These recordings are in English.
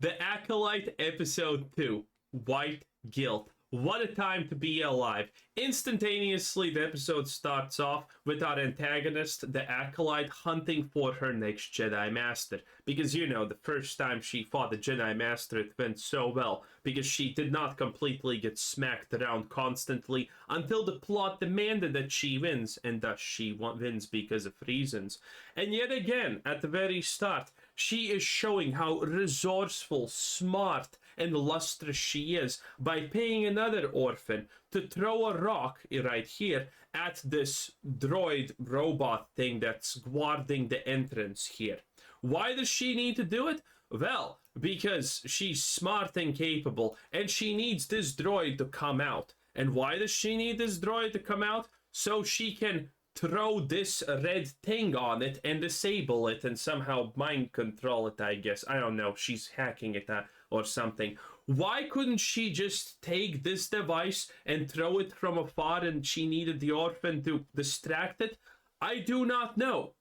The Acolyte Episode 2, White Guilt. What a time to be alive. Instantaneously, the episode starts off with our antagonist, the Acolyte, hunting for her next Jedi Master. Because, you know, the first time she fought the Jedi Master, it went so well. Because she did not completely get smacked around constantly until the plot demanded that she wins. And thus she wins because of reasons. And yet again, at the very start, she is showing how resourceful, smart, and lustrous she is by paying another orphan to throw a rock right here at this droid robot thing that's guarding the entrance here. Why does she need to do it? Well, because she's smart and capable, and she needs this droid to come out. And why does she need this droid to come out? So she can throw this red thing on it and disable it and somehow mind control it, I guess. I don't know. She's hacking it or something. Why couldn't she just take this device and throw it from afar and she needed the orphan to distract it? I do not know.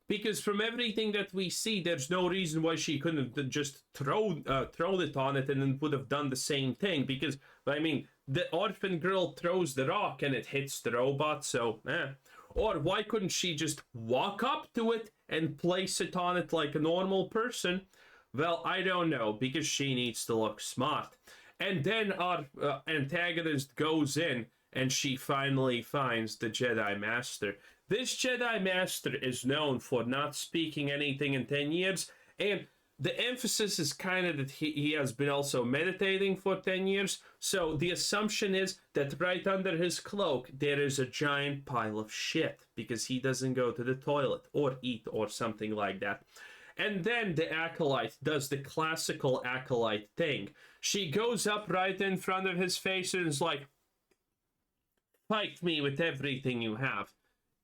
Because from everything that we see, there's no reason why she couldn't have just thrown it on it and then would have done the same thing. Because, I mean, the orphan girl throws the rock and it hits the robot, so, Or why couldn't she just walk up to it and place it on it like a normal person? Well, I don't know, because she needs to look smart. And then our antagonist goes in and she finally finds the Jedi Master. This Jedi Master is known for not speaking anything in 10 years, and the emphasis is kind of that he has been also meditating for 10 years, so the assumption is that right under his cloak there is a giant pile of shit, because he doesn't go to the toilet or eat or something like that. And then the Acolyte does the classical Acolyte thing. She goes up right in front of his face and is like, "Fight me with everything you have."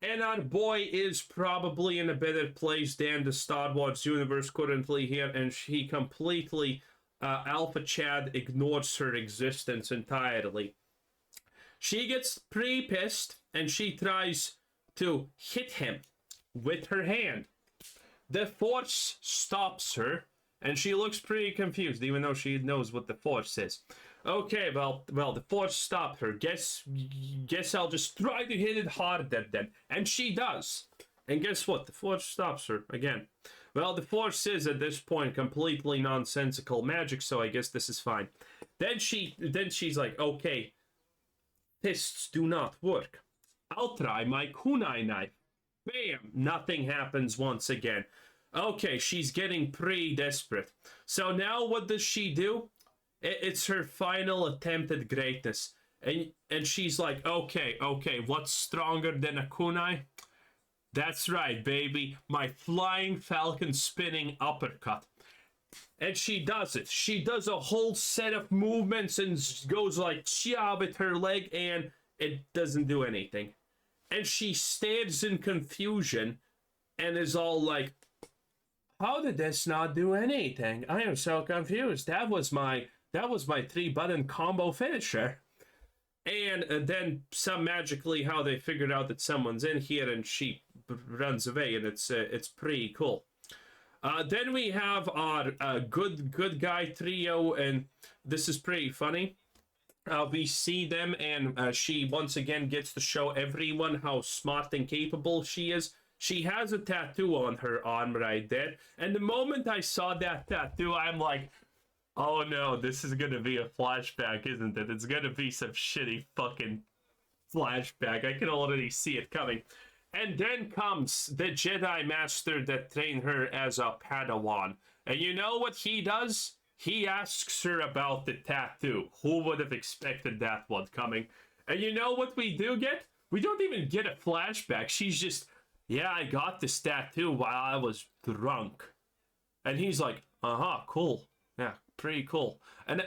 And our boy is probably in a better place than the Star Wars universe currently here, and he completely, Alpha Chad ignores her existence entirely. She gets pretty pissed, and she tries to hit him with her hand. The Force stops her, and she looks pretty confused, even though she knows what the Force is. Okay, well, the Force stopped her. Guess I'll just try to hit it harder then. And she does. And guess what? The Force stops her again. Well, the Force is at this point completely nonsensical magic, so I guess this is fine. Then she's like, okay, fists do not work. I'll try my kunai knife. Bam! Nothing happens once again. Okay, she's getting pretty desperate. So now what does she do? It's her final attempt at greatness. And she's like, okay, what's stronger than a kunai? That's right, baby. My flying falcon spinning uppercut. And she does it. She does a whole set of movements and goes like chia with her leg, and it doesn't do anything. And she stares in confusion and is all like, how did this not do anything? I am so confused. That was my 3-button combo finisher. And then some magically how they figured out that someone's in here and she runs away, and it's pretty cool. Then we have our good guy trio, and this is pretty funny. We see them, and she once again gets to show everyone how smart and capable she is. She has a tattoo on her arm right there, and the moment I saw that tattoo, I'm like, oh no, this is gonna be a flashback, isn't it? It's gonna be some shitty fucking flashback. I can already see it coming. And then comes the Jedi Master that trained her as a Padawan. And you know what he does? He asks her about the tattoo. Who would have expected that one coming? And you know what we do get? We don't even get a flashback. She's just, yeah, I got this tattoo while I was drunk. And he's like, cool. Yeah, pretty cool. And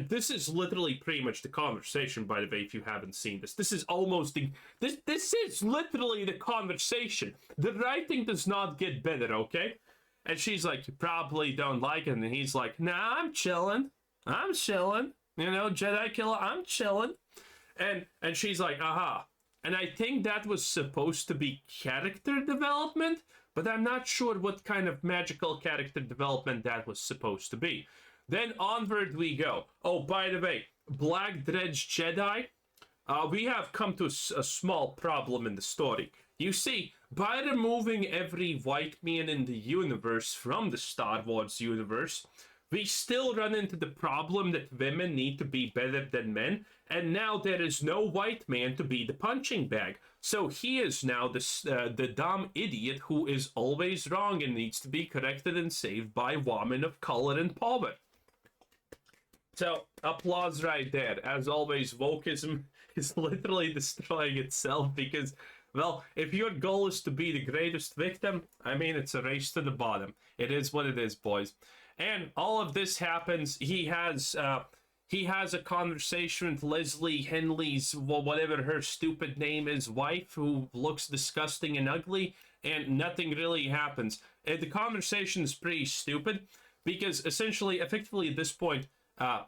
this is literally pretty much the conversation, by the way, if you haven't seen this. This is almost this is literally the conversation. The writing does not get better, okay? And she's like, you probably don't like it. And he's like, nah, I'm chilling. You know, Jedi killer, I'm chilling. And she's like, aha. And I think that was supposed to be character development, but I'm not sure what kind of magical character development that was supposed to be. Then onward we go. Oh, by the way, Black Dredge Jedi, we have come to a small problem in the story. You see, by removing every white man in the universe from the Star Wars universe, we still run into the problem that women need to be better than men, and now there is no white man to be the punching bag. So he is now the dumb idiot who is always wrong and needs to be corrected and saved by women of color and power. So, applause right there. As always, wokeism is literally destroying itself because, well, if your goal is to be the greatest victim, I mean, it's a race to the bottom. It is what it is, boys. And all of this happens. He has a conversation with Leslie Henley's, whatever her stupid name is, wife, who looks disgusting and ugly, and nothing really happens. The conversation is pretty stupid because essentially, effectively at this point,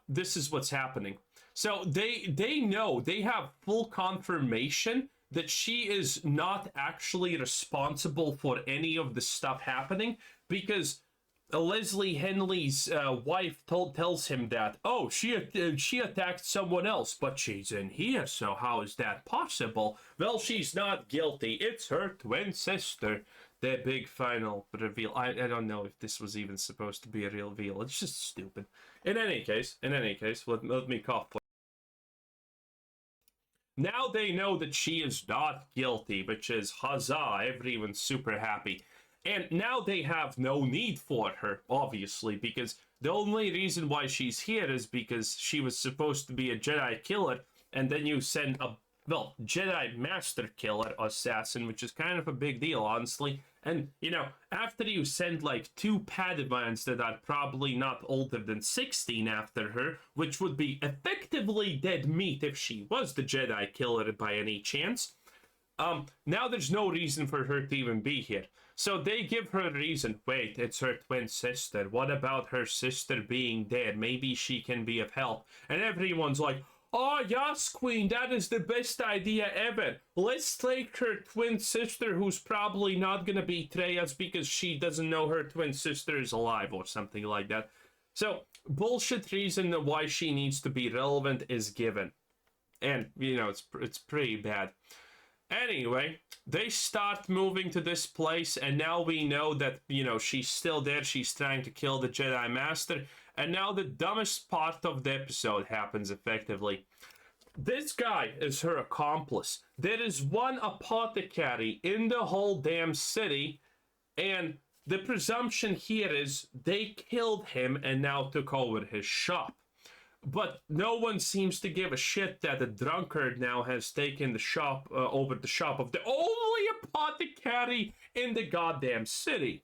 this is what's happening. So they know, they have full confirmation that she is not actually responsible for any of the stuff happening because Leslie Henley's wife tells him that, oh, she attacked someone else, but she's in here, so how is that possible? Well, she's not guilty. It's her twin sister. The big final reveal. I don't know if this was even supposed to be a real reveal. It's just stupid. In any case, let me cough. Now they know that she is not guilty, which is huzzah, everyone's super happy. And now they have no need for her, obviously, because the only reason why she's here is because she was supposed to be a Jedi killer, and then you send a, well, Jedi Master killer assassin, which is kind of a big deal, honestly. And, you know, after you send, like, 2 Padawans that are probably not older than 16 after her, which would be effectively dead meat if she was the Jedi killer by any chance, now there's no reason for her to even be here. So they give her a reason. Wait, it's her twin sister. What about her sister being dead? Maybe she can be of help. And everyone's like, oh, yes, Queen, that is the best idea ever. Let's take her twin sister, who's probably not going to betray us because she doesn't know her twin sister is alive or something like that. So, bullshit reason why she needs to be relevant is given. And, you know, it's pretty bad. Anyway, they start moving to this place, and now we know that, you know, she's still there. She's trying to kill the Jedi Master. And now the dumbest part of the episode happens, effectively. This guy is her accomplice. There is one apothecary in the whole damn city, and the presumption here is they killed him and now took over his shop. But no one seems to give a shit that a drunkard now has taken the shop over the shop of the only apothecary in the goddamn city.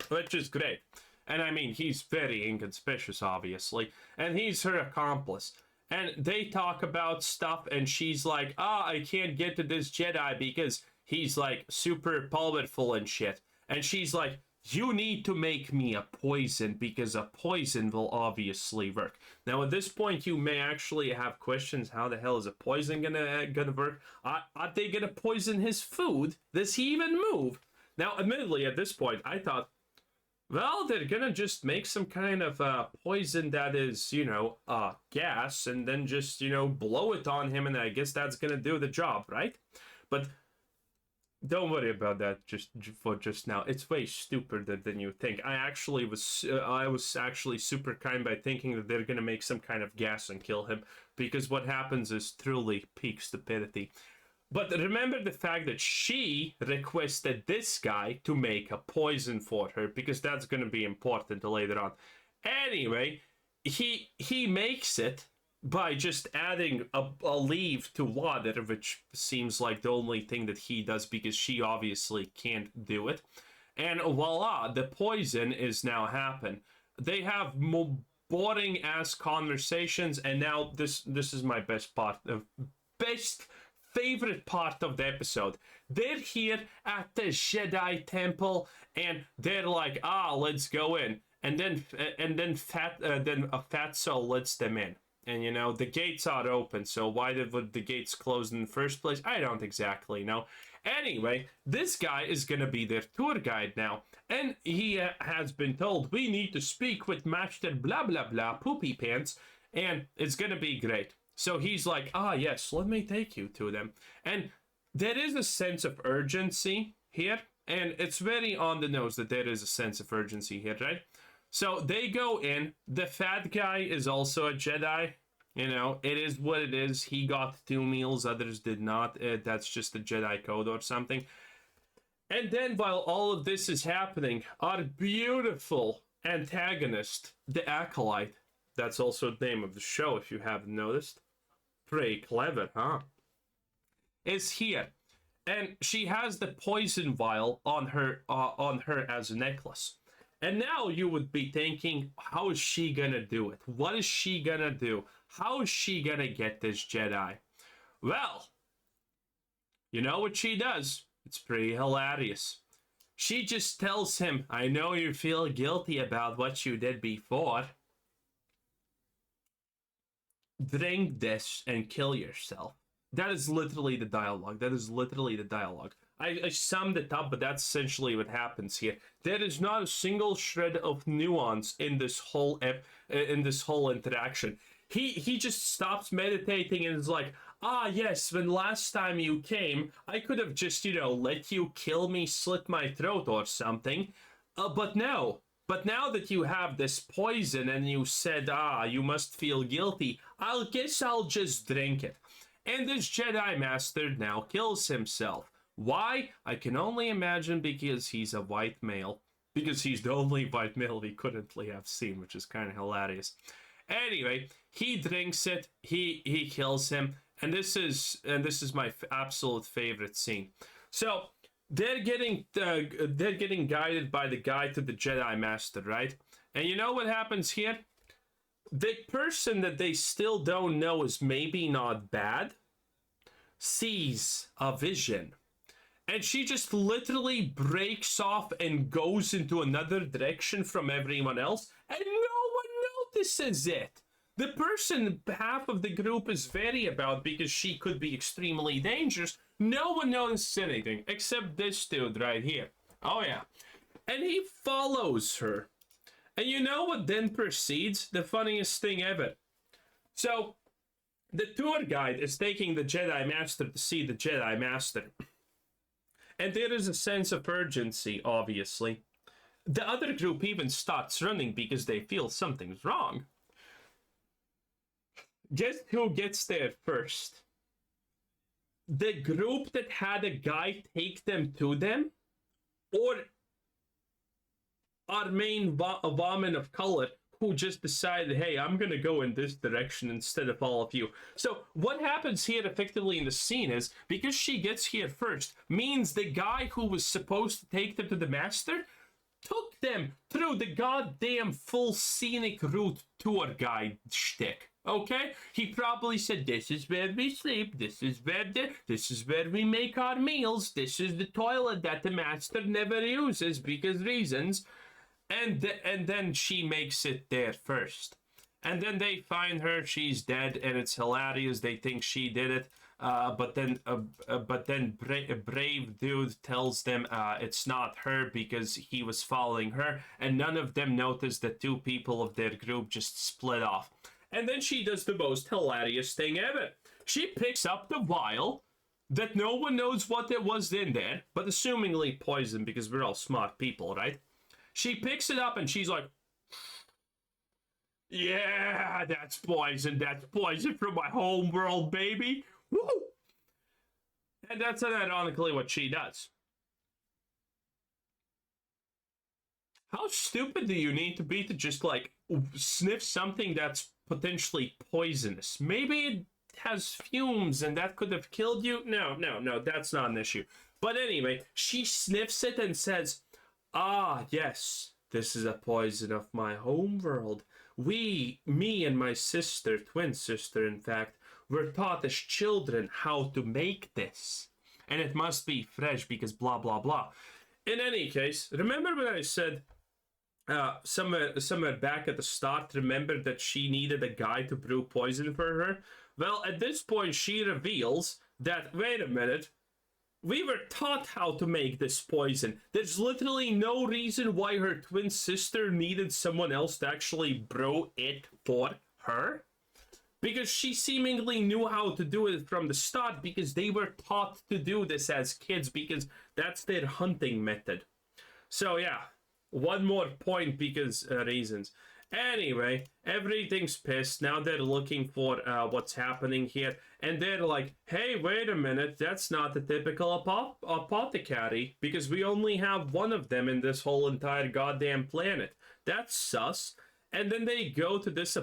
Which is great. And I mean, he's very inconspicuous, obviously. And he's her accomplice. And they talk about stuff, and she's like, I can't get to this Jedi because he's, like, super powerful and shit. And she's like, you need to make me a poison because a poison will obviously work. Now, at this point, you may actually have questions. How the hell is a poison gonna work? Are they gonna poison his food? Does he even move? Now, admittedly, at this point, I thought, well, they're gonna just make some kind of poison that is, you know, gas, and then just, you know, blow it on him, and I guess that's gonna do the job, right? But don't worry about that for just now. It's way stupider than you think. I was actually super kind by thinking that they're gonna make some kind of gas and kill him, because what happens is truly peak stupidity. But remember the fact that she requested this guy to make a poison for her, because that's gonna be important later on. Anyway, he makes it by just adding a leaf to water, which seems like the only thing that he does because she obviously can't do it. And voila, the poison is now happen. They have more boring ass conversations, and now this is my best favorite part of the episode. They're here at the Jedi Temple, and they're like, let's go in. And then a fatso lets them in. And, you know, the gates are open, so why would the gates close in the first place? I don't exactly know. Anyway, this guy is gonna be their tour guide now, and he has been told, we need to speak with Master blah blah blah Poopy Pants, and it's gonna be great. So he's like, ah yes, let me take you to them. And there is a sense of urgency here, and it's very on the nose that there is a sense of urgency here, right? So they go in. The fat guy is also a Jedi. You know, it is what it is. He got 2 meals, others did not. That's just the Jedi code or something. And then while all of this is happening, our beautiful antagonist, the Acolyte, that's also the name of the show if you haven't noticed. Pretty clever, huh? Is here. And she has the poison vial on her as a necklace. And now you would be thinking, how is she gonna do it? What is she gonna do? How is she gonna get this Jedi? Well, you know what she does? It's pretty hilarious. She just tells him, I know you feel guilty about what you did before. Drink this and kill yourself. That is literally the dialogue. That is literally the dialogue. I summed it up, but that's essentially what happens here. There is not a single shred of nuance in this whole interaction. He just stops meditating and is like, ah yes, when last time you came, I could have just, let you kill me, slit my throat or something. But no. But now that you have this poison and you said, you must feel guilty, guess I'll just drink it. And this Jedi Master now kills himself. Why? I can only imagine because he's a white male. Because he's the only white male we couldn't have seen, which is kind of hilarious. Anyway, he drinks it, he kills him, and this is my absolute favorite scene. So they're getting guided by the guide to the Jedi Master, right? And you know what happens here? The person that they still don't know is maybe not bad sees a vision. And she just literally breaks off and goes into another direction from everyone else, and no one notices it. The person half of the group is wary about because she could be extremely dangerous. No one notices anything except this dude right here. Oh yeah. And he follows her. And you know what then proceeds? The funniest thing ever. So, the tour guide is taking the Jedi Master to see the Jedi Master. And there is a sense of urgency, obviously. The other group even starts running because they feel something's wrong. Guess who gets there first? The group that had a guy take them to them? Or our main woman of color who just decided, hey, I'm gonna go in this direction instead of all of you. So what happens here effectively in the scene is, because she gets here first, means the guy who was supposed to take them to the Master took them through the goddamn full scenic route tour guide shtick. Okay? He probably said, this is where we sleep, this is where we make our meals, this is the toilet that the Master never uses because reasons. And then she makes it there first. And then they find her, she's dead, and it's hilarious. They think she did it. But then a brave dude tells them it's not her because he was following her. And none of them notice that 2 people of their group just split off. And then she does the most hilarious thing ever. She picks up the vial that no one knows what it was in there, but assumingly poison because we're all smart people, right? She picks it up and she's like, yeah, that's poison from my home world, baby. Woo! And that's ironically what she does. How stupid do you need to be to just sniff something that's potentially poisonous? Maybe it has fumes and that could have killed you. No, that's not an issue. But anyway, she sniffs it and says, yes, this is a poison of my homeworld. Me and my sister, twin sister in fact, were taught as children how to make this. And it must be fresh because blah, blah, blah. In any case, remember when I said somewhere back at the start, remember that she needed a guy to brew poison for her? Well, at this point, she reveals that, wait a minute, we were taught how to make this poison. There's literally no reason why her twin sister needed someone else to actually brew it for her. Because she seemingly knew how to do it from the start, because they were taught to do this as kids, because that's their hunting method. So yeah, one more point because reasons. Anyway, everything's pissed. Now they're looking for what's happening here. And they're like, hey, wait a minute. That's not the typical apothecary. Because we only have one of them in this whole entire goddamn planet. That's sus. And then they go to this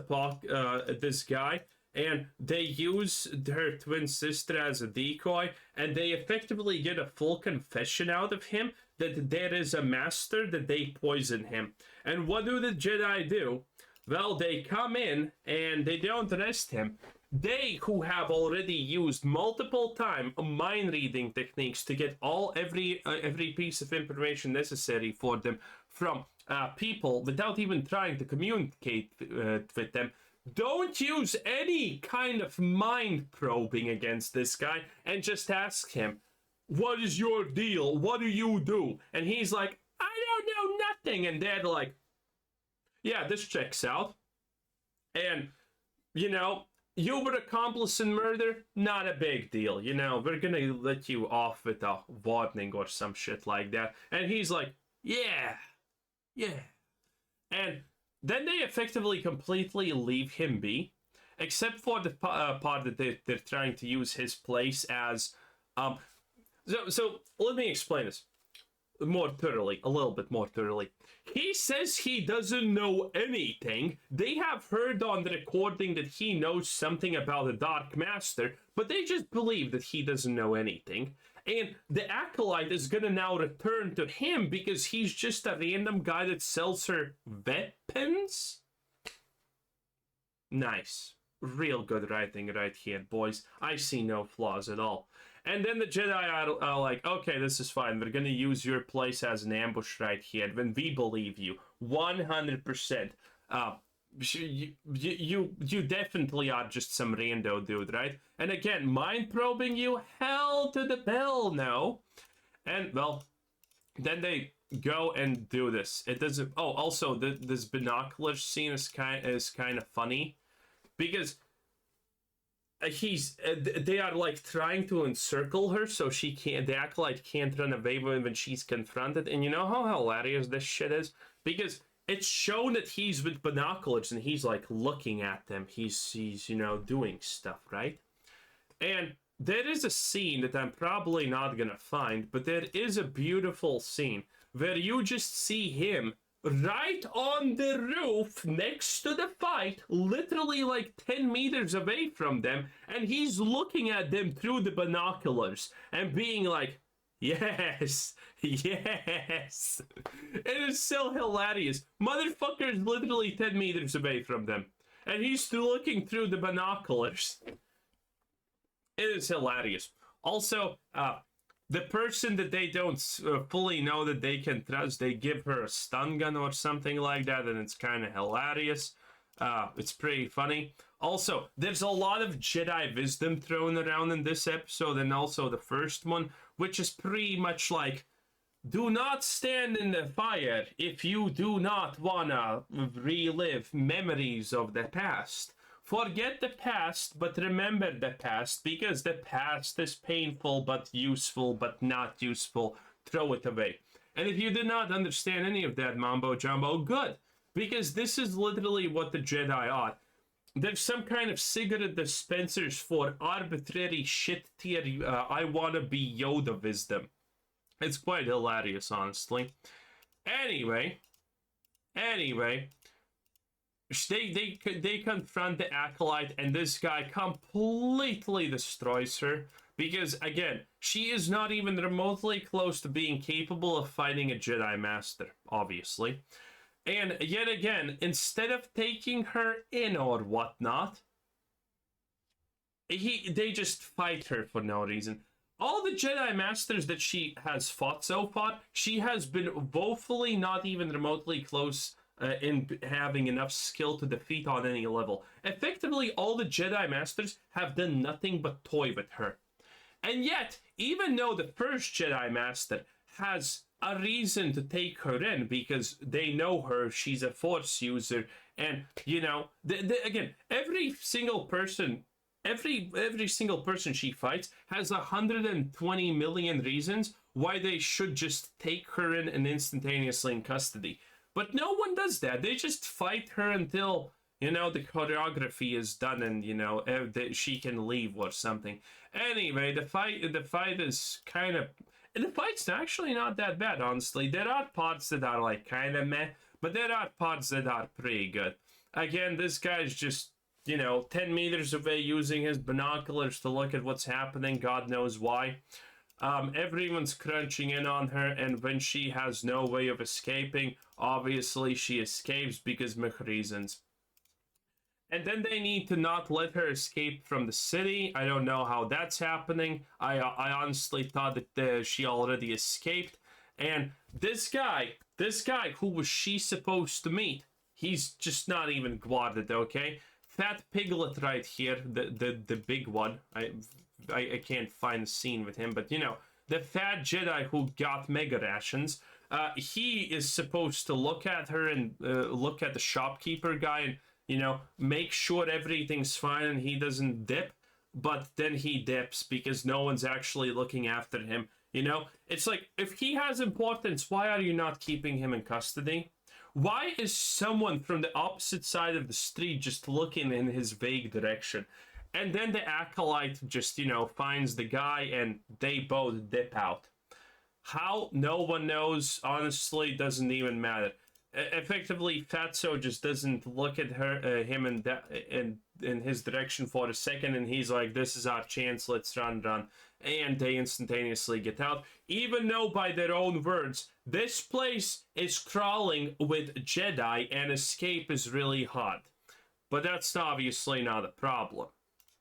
this guy. And they use her twin sister as a decoy. And they effectively get a full confession out of him that there is a master, that they poison him. And what do the Jedi do? Well, they come in and they don't arrest him. They, who have already used multiple time mind reading techniques to get every piece of information necessary for them from people without even trying to communicate with them, don't use any kind of mind probing against this guy and just ask him, what is your deal? What do you do? And he's like, I don't know nothing. And they're like, yeah, this checks out. And, you know, you were accomplice in murder, not a big deal. You know, we're gonna let you off with a warning or some shit like that. And he's like, yeah. And then they effectively completely leave him be, except for the part that they're trying to use his place as... So let me explain this more thoroughly, a little bit more thoroughly. He says he doesn't know anything. They have heard on the recording that he knows something about the Dark Master, but they just believe that he doesn't know anything. And the Acolyte is gonna now return to him because he's just a random guy that sells her weapons? Nice. Real good writing right here, boys. I see no flaws at all. And then the Jedi are like, okay, this is fine. We're going to use your place as an ambush right here. When we believe you. 100%. You definitely are just some rando dude, right? And again, mind probing you? Hell to the bell, no. And, well, then they go and do this. It doesn't... Oh, also, this binocular scene is kind of funny. Because... they are like trying to encircle her so she can't, the Acolyte can't run away when she's confronted. And you know how hilarious this shit is? Because it's shown that he's with binoculars and he's like looking at them. He's you know, doing stuff, right? And there is a scene that I'm probably not gonna find, but there is a beautiful scene where you just see him right on the roof next to the fight, literally like 10 meters away from them, and he's looking at them through the binoculars and being like, yes. It is so hilarious. Motherfucker is literally 10 meters away from them, and he's still looking through the binoculars. It is hilarious. Also, the person that they don't fully know that they can trust, they give her a stun gun or something like that, and it's kind of hilarious. It's pretty funny. Also, there's a lot of Jedi wisdom thrown around in this episode, and also the first one, which is pretty much like, do not stand in the fire if you do not wanna relive memories of the past. Forget the past, but remember the past, because the past is painful, but useful, but not useful. Throw it away. And if you did not understand any of that mambo jumbo, good, because this is literally what the Jedi are. There's some kind of cigarette dispensers for arbitrary shit tier, I wanna be Yoda wisdom. It's quite hilarious, honestly. Anyway, they confront the Acolyte, and this guy completely destroys her. Because, again, she is not even remotely close to being capable of fighting a Jedi Master, obviously. And yet again, instead of taking her in or whatnot, they just fight her for no reason. All the Jedi Masters that she has fought so far, she has been woefully not even remotely close in having enough skill to defeat on any level. Effectively, all the Jedi Masters have done nothing but toy with her. And yet, even though the first Jedi Master has a reason to take her in because they know her, she's a Force user, and you know, again, every single person she fights has 120 million reasons why they should just take her in and instantaneously in custody. But no one does that. They just fight her until, you know, the choreography is done and, you know, she can leave or something. Anyway, the fight is kind of... The fight's actually not that bad, honestly. There are parts that are, like, kind of meh, but there are parts that are pretty good. Again, this guy's just, you know, 10 meters away using his binoculars to look at what's happening. God knows why. Everyone's crunching in on her, and when she has no way of escaping, obviously she escapes because of reasons. And then they need to not let her escape from the city. I don't know how that's happening. I honestly thought that she already escaped. And this guy, who was she supposed to meet? He's just not even guarded, okay? Fat Piglet right here, the big one. I can't find a scene with him, but you know, the fat Jedi who got mega rations. He is supposed to look at her and look at the shopkeeper guy and, you know, make sure everything's fine and he doesn't dip. But then he dips because no one's actually looking after him. You know, it's like, if he has importance, why are you not keeping him in custody? Why is someone from the opposite side of the street just looking in his vague direction? And then the Acolyte just, you know, finds the guy and they both dip out. How? No one knows. Honestly, doesn't even matter. Effectively, Fatso just doesn't look at him in his direction for a second, and he's like, this is our chance, let's run. And they instantaneously get out, even though by their own words, this place is crawling with Jedi and escape is really hard. But that's obviously not a problem,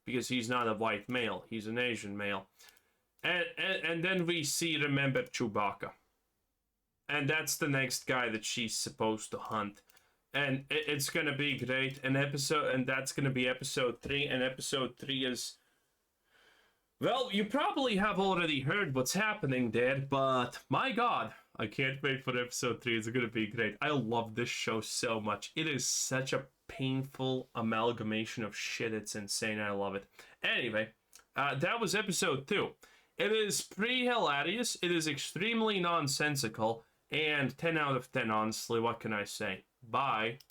because he's not a white male, he's an Asian male. And then we see, remember, Chewbacca. And that's the next guy that she's supposed to hunt. And it's going to be great. And that's going to be episode 3. And episode 3 is... Well, you probably have already heard what's happening there, but my god, I can't wait for episode 3. It's going to be great. I love this show so much. It is such a painful amalgamation of shit. It's insane. I love it. Anyway, that was episode 2. It is pretty hilarious. It is extremely nonsensical. And 10 out of 10, honestly. What can I say? Bye.